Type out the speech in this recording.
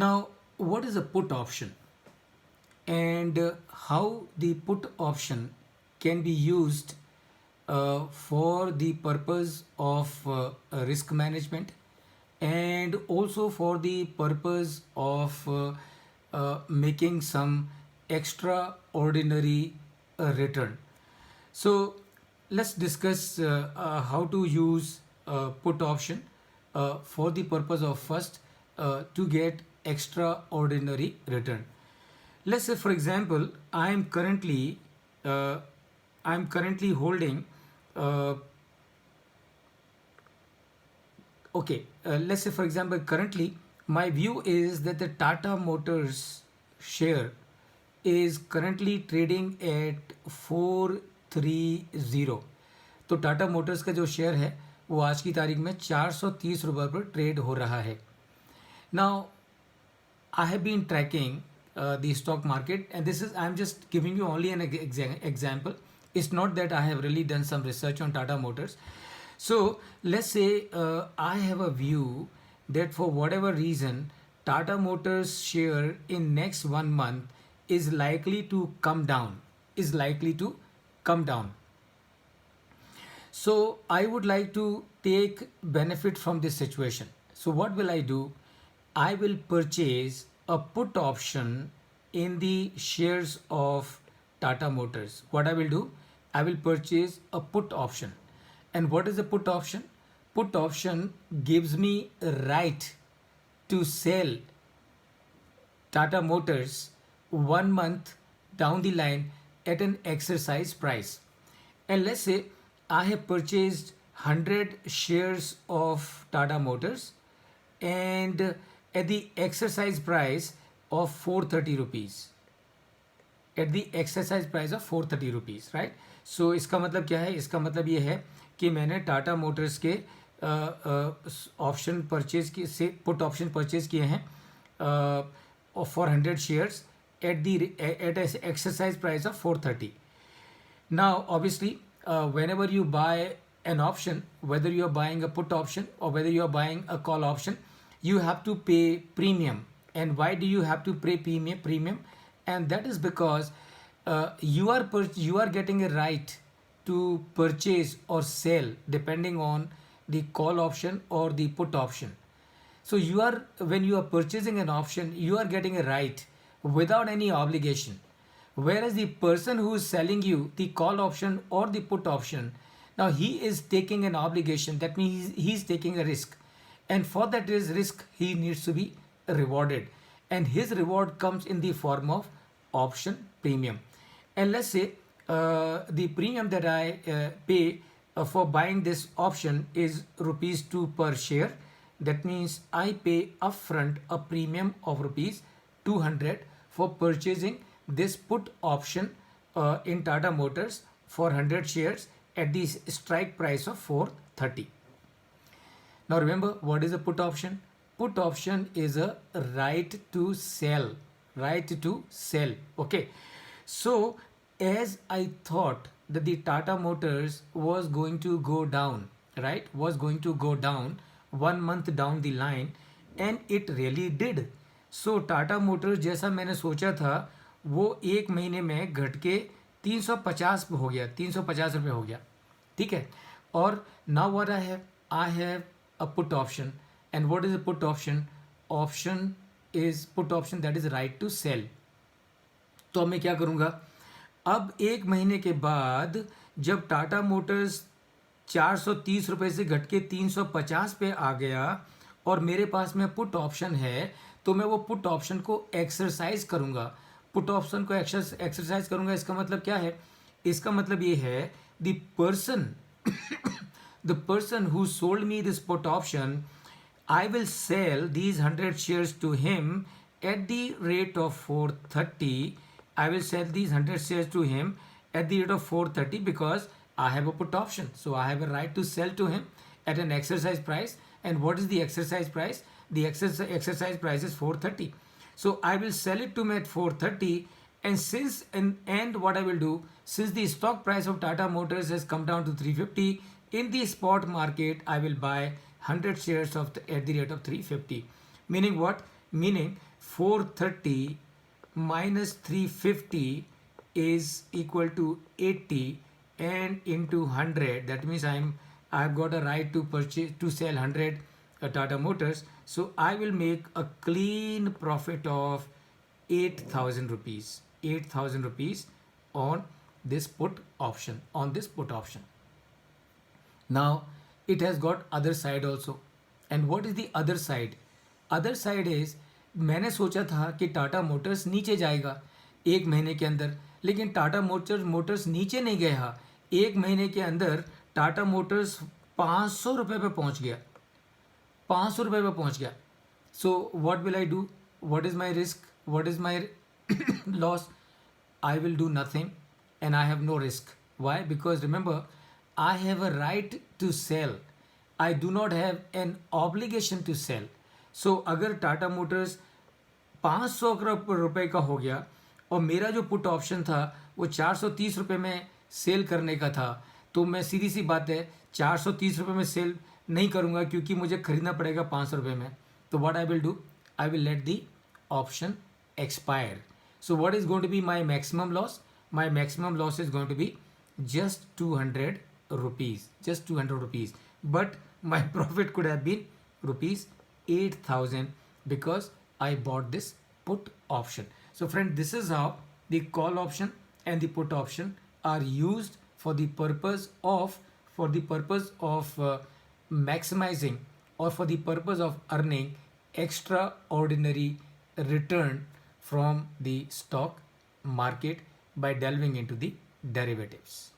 Now, what is a put option and how the put option can be used for the purpose of risk management and also for the purpose of making some extraordinary return. So let's discuss how to use put option for the purpose of first to get extraordinary return. Let's say, for example, uh, I'm currently holding. Uh, let's say, for example, currently my view is that the Tata Motors share is currently trading at 430. तो Tata Motors का जो share है वो आज की तारीख में 430 रुपये पर ट्रेड हो रहा है. Now, I have been tracking the stock market, and this is I'm just giving you only an example. It's not that I have really done some research on Tata Motors. So let's say I have a view that for whatever reason, Tata Motors share in next 1 month is likely to come down. Is likely to come down. So I would like to take benefit from this situation. So what will I do? I will purchase a put option in the shares of Tata Motors. What I will do? I will purchase a put option. And what is a put option? Put option gives me a right to sell Tata Motors 1 month down the line at an exercise price. And let's say I have purchased 100 shares of Tata Motors and at the exercise price of 430 rupees. At the exercise price of 430 rupees, right? So इसका मतलब क्या है? इसका मतलब ये है कि मैंने टाटा मोटर्स के ऑप्शन परचेज की से पुट ऑप्शन परचेज किए हैं for 100 shares at exercise price of 430. Now, obviously, whenever you buy an option, whether you are buying a put option or whether you are buying a call option, you have to pay premium. And why do you have to pay premium? And that is because you are getting a right to purchase or sell depending on the call option or the put option. So when you are purchasing an option, you are getting a right without any obligation. Whereas the person who is selling you the call option or the put option, now he is taking an obligation. That means he's taking a risk. And for that risk, he needs to be rewarded. And his reward comes in the form of option premium. And let's say the premium that I pay for buying this option is rupees 2 per share. That means I pay upfront a premium of rupees 200 for purchasing this put option in Tata Motors for 100 shares at the strike price of 430. Now remember, what is a put option? Put option is a right to sell. Right to sell. Okay. So as I thought that the Tata Motors was going to go down, right? Was going to go down 1 month down the line, and it really did. So Tata Motors जैसा मैंने सोचा था वो 1 महीने में घट के 350 हो गया, 350 रुपये हो गया. ठीक है. और now what I have a put option. And what is a put option? Option is put option, that is right to sell. तो अब मैं क्या करूँगा? अब 1 महीने के बाद जब टाटा मोटर्स 430 रुपये से घट के 350 पे आ गया और मेरे पास में पुट ऑप्शन है, तो मैं वो पुट ऑप्शन को एक्सरसाइज करूँगा. पुट ऑप्शन को एक्सरसाइज करूँगा. इसका मतलब क्या है? इसका मतलब ये है the person who sold me this put option, I will sell these 100 shares to him at the rate of 430. I will sell these 100 shares to him at the rate of 430 because I have a put option. So I have a right to sell to him at an exercise price. And what is the exercise price? The exercise price is 430. So I will sell it to him at 430. And what I will do, since the stock price of Tata Motors has come down to 350, in the spot market, I will buy 100 shares at the rate of 350. Meaning what? meaning 430 minus 350 is equal to 80 and into 100. That means I've got a right to purchase, to sell 100 Tata Motors. So I will make a clean profit of 8,000 rupees. 8,000 rupees on this put option. Now it has got other side also. And what is the other side? Other side is, मैंने सोचा था कि Tata Motors नीचे जाएगा एक महीने के अंदर, लेकिन टाटा मोटर्स नीचे नहीं गया। एक महीने के अंदर टाटा मोटर्स 500 रुपये पे पहुंच गया, 500 रुपये पे पहुंच गया। So what will I do? What is my risk? What is my loss? I will do nothing and I have no risk. Why? Because remember, I have a right to sell. I do not have an obligation to sell. So अगर Tata Motors 500 रुपये का हो गया और मेरा जो put option था वो 430 रुपये में सेल करने का था, तो मैं सीधी सी बात है 430 रुपये में सेल नहीं करूँगा क्योंकि मुझे खरीदना पड़ेगा 500 रुपये में। तो what I will do? I will let the option expire. So what is going to be my maximum loss? My maximum loss is going to be just 200 rupees, just 200 rupees. But my profit could have been rupees 8,000 because I bought this put option. So friend, this is how the call option and the put option are used for the purpose of maximizing or for the purpose of earning extraordinary return from the stock market by delving into the derivatives.